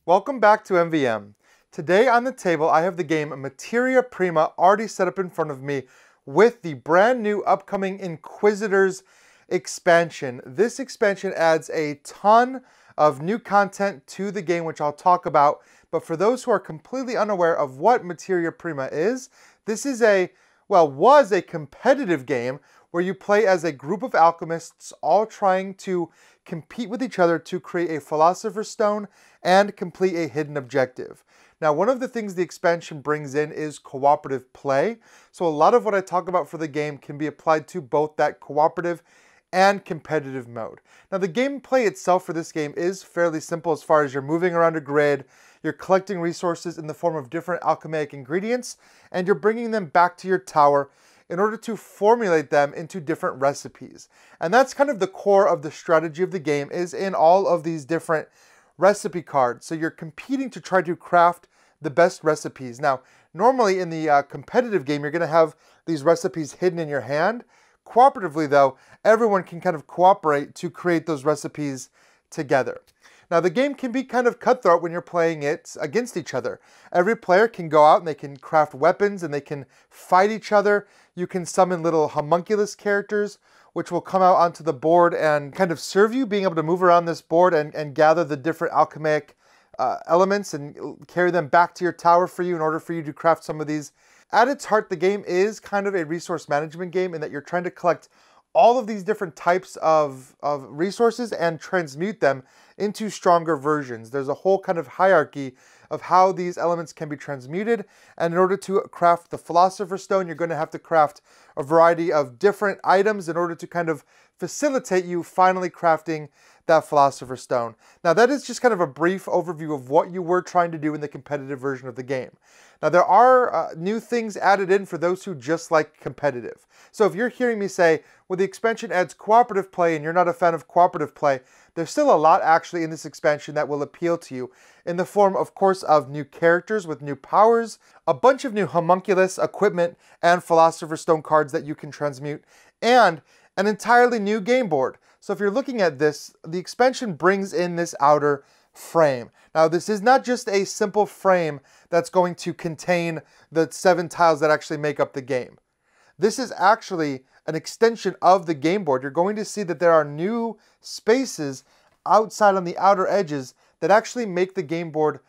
Welcome back to MVM. Today on the table I have the game Materia Prima already set up in front of me with the brand new upcoming Inquisitors expansion. This expansion adds a ton of new content to the game, which I'll talk about, but for those who are completely unaware of what Materia Prima is, this is was a competitive game where you play as a group of alchemists all trying to compete with each other to create a Philosopher's Stone and complete a hidden objective. Now, one of the things the expansion brings in is cooperative play. So a lot of what I talk about for the game can be applied to both that cooperative and competitive mode. Now, the gameplay itself for this game is fairly simple as far as you're moving around a grid, you're collecting resources in the form of different alchemic ingredients, and you're bringing them back to your tower in order to formulate them into different recipes. And that's kind of the core of the strategy of the game, is in all of these different recipe cards. So you're competing to try to craft the best recipes. Now, normally in the competitive game, you're gonna have these recipes hidden in your hand. Cooperatively though, everyone can kind of cooperate to create those recipes together. Now, the game can be kind of cutthroat when you're playing it against each other. Every player can go out and they can craft weapons and they can fight each other. You can summon little homunculus characters, which will come out onto the board and kind of serve you, being able to move around this board and gather the different alchemic elements and carry them back to your tower for you in order for you to craft some of these. At its heart, the game is kind of a resource management game in that you're trying to collect all of these different types of resources and transmute them into stronger versions. There's a whole kind of hierarchy of how these elements can be transmuted, and in order to craft the Philosopher's Stone, you're going to have to craft a variety of different items in order to kind of facilitate you finally crafting that Philosopher's Stone. Now, that is just kind of a brief overview of what you were trying to do in the competitive version of the game. Now, there are new things added in for those who just like competitive. So if you're hearing me say, well, the expansion adds cooperative play and you're not a fan of cooperative play, there's still a lot actually in this expansion that will appeal to you in the form, of course, of new characters with new powers, a bunch of new homunculus equipment and Philosopher's Stone cards that you can transmute, and an entirely new game board. So if you're looking at this, the expansion brings in this outer frame. Now, this is not just a simple frame that's going to contain the 7 tiles that actually make up the game. This is actually an extension of the game board. You're going to see that there are new spaces outside on the outer edges that actually make the game board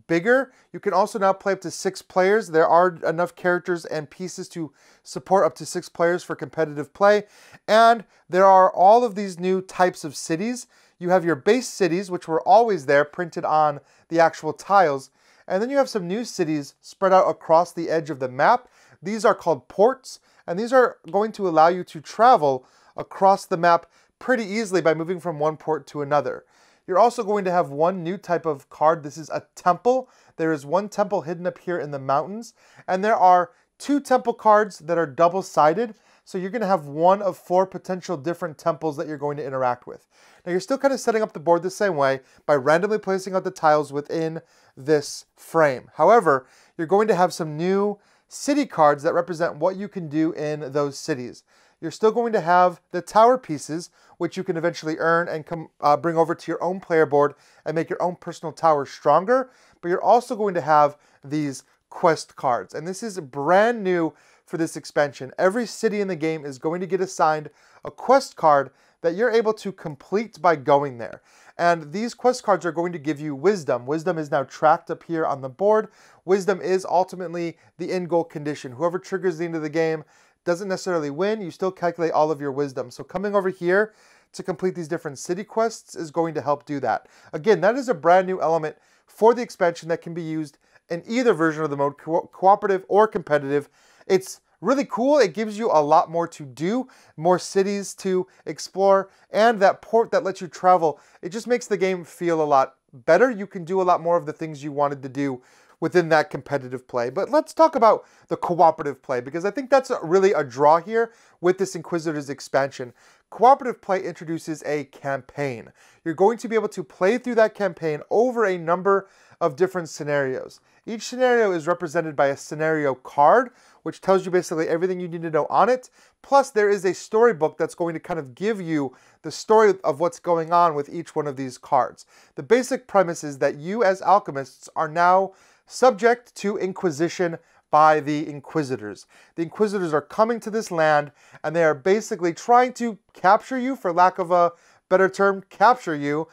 bigger. You can also now play up to 6 players. There are enough characters and pieces to support up to 6 players for competitive play. And there are all of these new types of cities. You have your base cities, which were always there, printed on the actual tiles. And then you have some new cities spread out across the edge of the map. These are called ports, and these are going to allow you to travel across the map pretty easily by moving from one port to another. You're also going to have one new type of card. This is a temple. There is one temple hidden up here in the mountains, and there are 2 temple cards that are double-sided. So you're going to have one of 4 potential different temples that you're going to interact with. Now, you're still kind of setting up the board the same way by randomly placing out the tiles within this frame. However, you're going to have some new city cards that represent what you can do in those cities. You're still going to have the tower pieces, which you can eventually earn and bring over to your own player board and make your own personal tower stronger. But you're also going to have these quest cards. And this is brand new for this expansion. Every city in the game is going to get assigned a quest card that you're able to complete by going there. And these quest cards are going to give you wisdom. Wisdom is now tracked up here on the board. Wisdom is ultimately the end goal condition. Whoever triggers the end of the game doesn't necessarily win. You still calculate all of your wisdom. So coming over here to complete these different city quests is going to help do that. Again, that is a brand new element for the expansion that can be used in either version of the mode, cooperative or competitive. It's really cool. It gives you a lot more to do, more cities to explore, and that port that lets you travel. It just makes the game feel a lot better. You can do a lot more of the things you wanted to do within that competitive play. But let's talk about the cooperative play, because I think that's really a draw here with this Inquisitors expansion. Cooperative play introduces a campaign. You're going to be able to play through that campaign over a number of different scenarios. Each scenario is represented by a scenario card, which tells you basically everything you need to know on it. Plus, there is a storybook that's going to kind of give you the story of what's going on with each one of these cards. The basic premise is that you as alchemists are now subject to Inquisition by the Inquisitors. The Inquisitors are coming to this land, and they are basically trying to capture you, for lack of a better term, capture you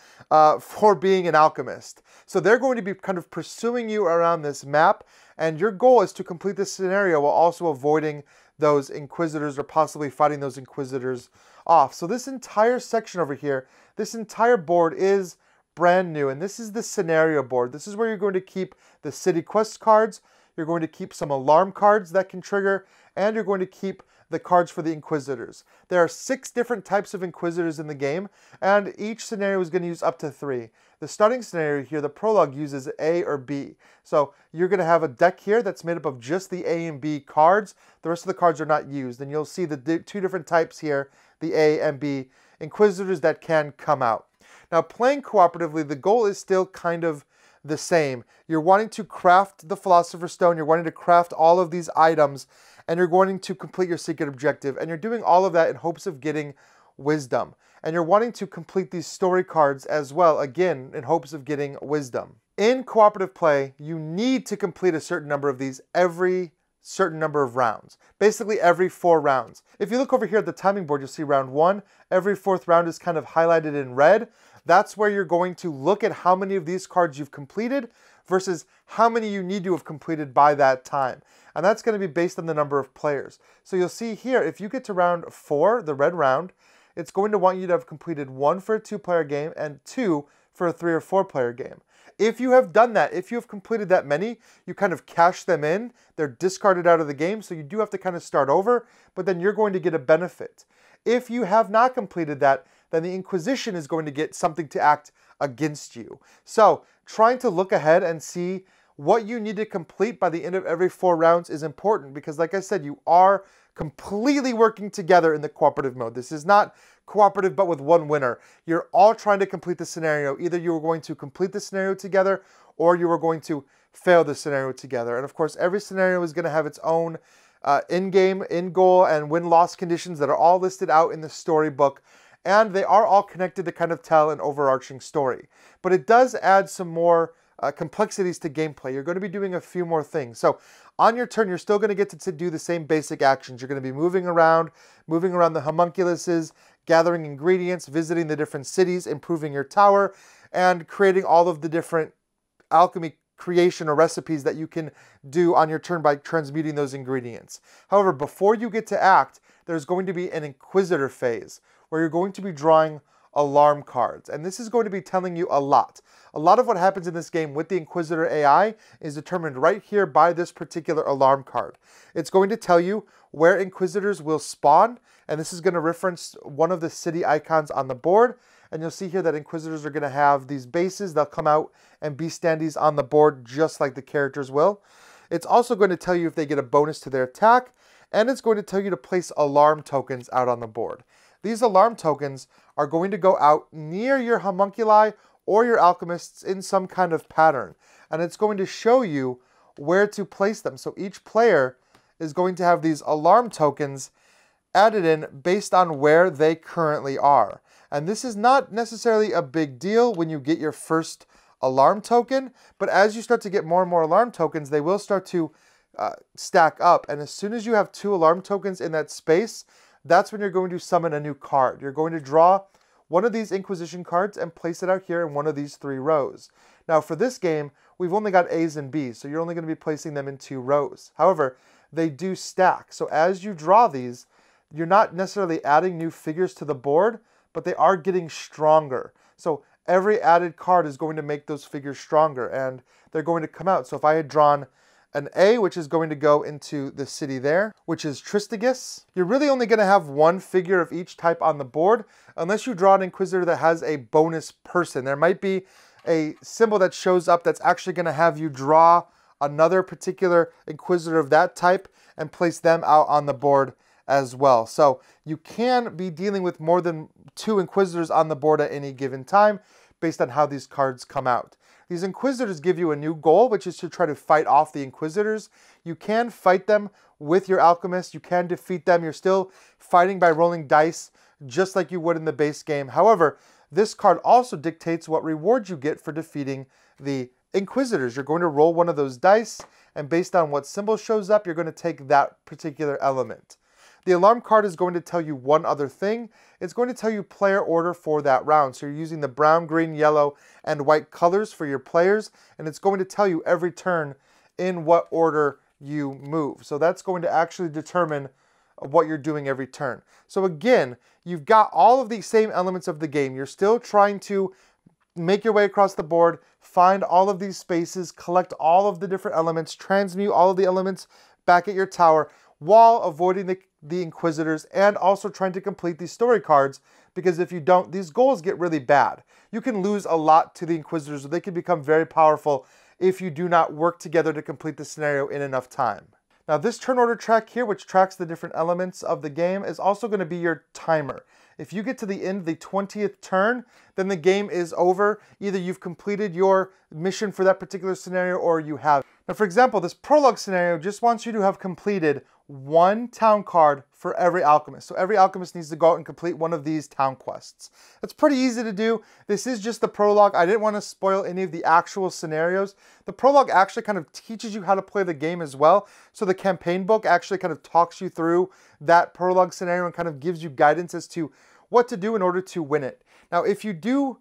for being an alchemist. So they're going to be kind of pursuing you around this map, and your goal is to complete this scenario while also avoiding those Inquisitors or possibly fighting those Inquisitors off. So this entire section over here, this entire board is brand new, and this is the scenario board. This is where you're going to keep the city quest cards, you're going to keep some alarm cards that can trigger, and you're going to keep the cards for the Inquisitors. There are 6 different types of Inquisitors in the game, and each scenario is going to use up to 3. The starting scenario here, the prologue, uses A or B. So you're going to have a deck here that's made up of just the A and B cards. The rest of the cards are not used, and you'll see the 2 different types here, the A and B Inquisitors that can come out. Now, playing cooperatively, the goal is still kind of the same. You're wanting to craft the Philosopher's Stone, you're wanting to craft all of these items, and you're wanting to complete your secret objective, and you're doing all of that in hopes of getting wisdom. And you're wanting to complete these story cards as well, again, in hopes of getting wisdom. In cooperative play, you need to complete a certain number of these every certain number of rounds, basically every 4 rounds. If you look over here at the timing board, you'll see round 1, every 4th round is kind of highlighted in red. That's where you're going to look at how many of these cards you've completed versus how many you need to have completed by that time. And that's going to be based on the number of players. So you'll see here, if you get to round 4, the red round, it's going to want you to have completed 1 for a 2-player game and 2 for a 3 or 4-player game. If you have done that, if you have completed that many, you kind of cash them in, they're discarded out of the game, so you do have to kind of start over, but then you're going to get a benefit. If you have not completed that, then the Inquisition is going to get something to act against you. So trying to look ahead and see what you need to complete by the end of every 4 rounds is important because, like I said, you are completely working together in the cooperative mode. This is not cooperative but with one winner. You're all trying to complete the scenario. Either you are going to complete the scenario together or you are going to fail the scenario together. And of course, every scenario is going to have its own in-game, in-goal, and win-loss conditions that are all listed out in the storybook. And they are all connected to kind of tell an overarching story. But it does add some more complexities to gameplay. You're going to be doing a few more things. So on your turn, you're still going to get to do the same basic actions. You're going to be moving around the homunculuses, gathering ingredients, visiting the different cities, improving your tower, and creating all of the different alchemy creation or recipes that you can do on your turn by transmuting those ingredients. However, before you get to act, there's going to be an Inquisitor phase where you're going to be drawing alarm cards. And this is going to be telling you a lot. A lot of what happens in this game with the Inquisitor AI is determined right here by this particular alarm card. It's going to tell you where Inquisitors will spawn, and this is going to reference one of the city icons on the board. And you'll see here that Inquisitors are going to have these bases. They'll come out and be standees on the board just like the characters will. It's also going to tell you if they get a bonus to their attack, and it's going to tell you to place alarm tokens out on the board. These alarm tokens are going to go out near your homunculi or your alchemists in some kind of pattern. And it's going to show you where to place them. So each player is going to have these alarm tokens added in based on where they currently are. And this is not necessarily a big deal when you get your first alarm token, but as you start to get more and more alarm tokens, they will start to stack up. And as soon as you have 2 alarm tokens in that space, that's when you're going to summon a new card. You're going to draw one of these Inquisition cards and place it out here in one of these 3 rows. Now for this game, we've only got A's and B's, so you're only going to be placing them in 2 rows. However, they do stack. So as you draw these, you're not necessarily adding new figures to the board, but they are getting stronger. So every added card is going to make those figures stronger, and they're going to come out. So if I had drawn an A, which is going to go into the city there, which is Tristigis, you're really only going to have 1 figure of each type on the board, unless you draw an Inquisitor that has a bonus person. There might be a symbol that shows up that's actually going to have you draw another particular Inquisitor of that type and place them out on the board as well. So you can be dealing with more than 2 Inquisitors on the board at any given time, based on how these cards come out. These Inquisitors give you a new goal, which is to try to fight off the Inquisitors. You can fight them with your Alchemists. You can defeat them. You're still fighting by rolling dice, just like you would in the base game. However, this card also dictates what rewards you get for defeating the Inquisitors. You're going to roll one of those dice, and based on what symbol shows up, you're going to take that particular element. The alarm card is going to tell you one other thing. It's going to tell you player order for that round. So you're using the brown, green, yellow, and white colors for your players, and it's going to tell you every turn in what order you move. So that's going to actually determine what you're doing every turn. So again, you've got all of these same elements of the game. You're still trying to make your way across the board, find all of these spaces, collect all of the different elements, transmute all of the elements back at your tower, while avoiding the Inquisitors and also trying to complete these story cards, because if you don't, these goals get really bad. You can lose a lot to the Inquisitors, or they can become very powerful if you do not work together to complete the scenario in enough time. Now this turn order track here, which tracks the different elements of the game, is also going to be your timer. If you get to the end of the 20th turn, then the game is over. Either you've completed your mission for that particular scenario or you have. Now, for example, this prologue scenario just wants you to have completed one town card for every alchemist. So every alchemist needs to go out and complete one of these town quests. It's pretty easy to do. This is just the prologue. I didn't want to spoil any of the actual scenarios. The prologue actually kind of teaches you how to play the game as well. So the campaign book actually kind of talks you through that prologue scenario and kind of gives you guidance as to what to do in order to win it. Now, if you do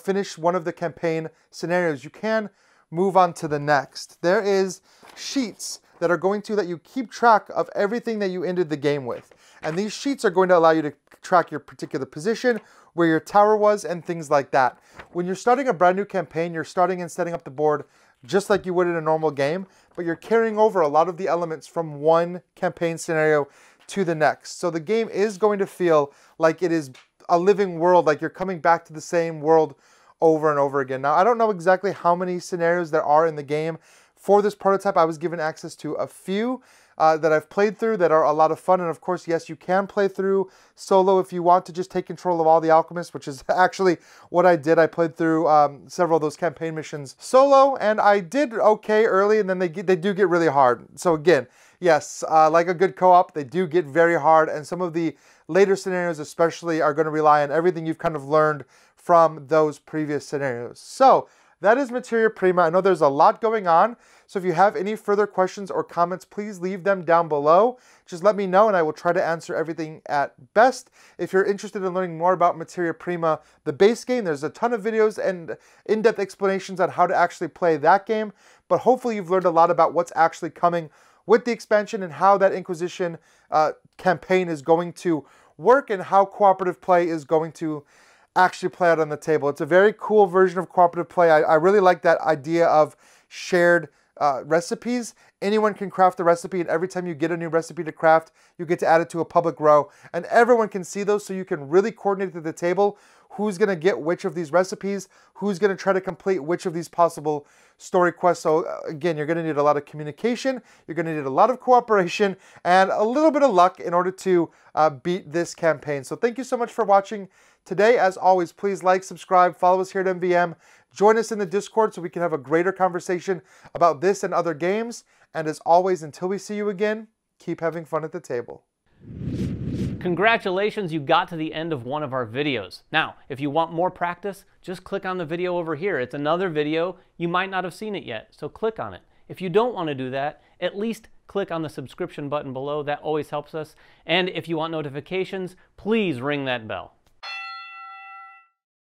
finish one of the campaign scenarios, you can move on to the next. There is sheets that are going to let you keep track of everything that you ended the game with. And these sheets are going to allow you to track your particular position, where your tower was, and things like that. When you're starting a brand new campaign, you're starting and setting up the board just like you would in a normal game, but you're carrying over a lot of the elements from one campaign scenario to the next. So the game is going to feel like it is a living world, like you're coming back to the same world over and over again. Now, I don't know exactly how many scenarios there are in the game. For this prototype, I was given access to a few that I've played through that are a lot of fun. And of course, yes, you can play through solo if you want to just take control of all the alchemists, which is actually what I did. I played through several of those campaign missions solo, and I did okay early, and then they do get really hard. So again, yes, like a good co-op, they do get very hard, and some of the later scenarios especially are going to rely on everything you've kind of learned from those previous scenarios. So that is Materia Prima. I know there's a lot going on, so if you have any further questions or comments, please leave them down below. Just let me know and I will try to answer everything at best. If you're interested in learning more about Materia Prima, the base game, there's a ton of videos and in-depth explanations on how to actually play that game, but hopefully you've learned a lot about what's actually coming with the expansion and how that Inquisition campaign is going to work and how cooperative play is going to actually play out on the table. It's a very cool version of cooperative play. I really like that idea of shared recipes. Anyone can craft a recipe, and every time you get a new recipe to craft, you get to add it to a public row, and everyone can see those, so you can really coordinate at the table who's going to get which of these recipes, who's going to try to complete which of these possible story quests. So again, you're going to need a lot of communication, you're going to need a lot of cooperation, and a little bit of luck in order to beat this campaign. So thank you so much for watching today. As always, please like, subscribe, follow us here at MVM, join us in the Discord so we can have a greater conversation about this and other games. And as always, until we see you again, keep having fun at the table. Congratulations, you got to the end of one of our videos. Now, if you want more practice, just click on the video over here. It's another video. You might not have seen it yet, so click on it. If you don't want to do that, at least click on the subscription button below. That always helps us. And if you want notifications, please ring that bell.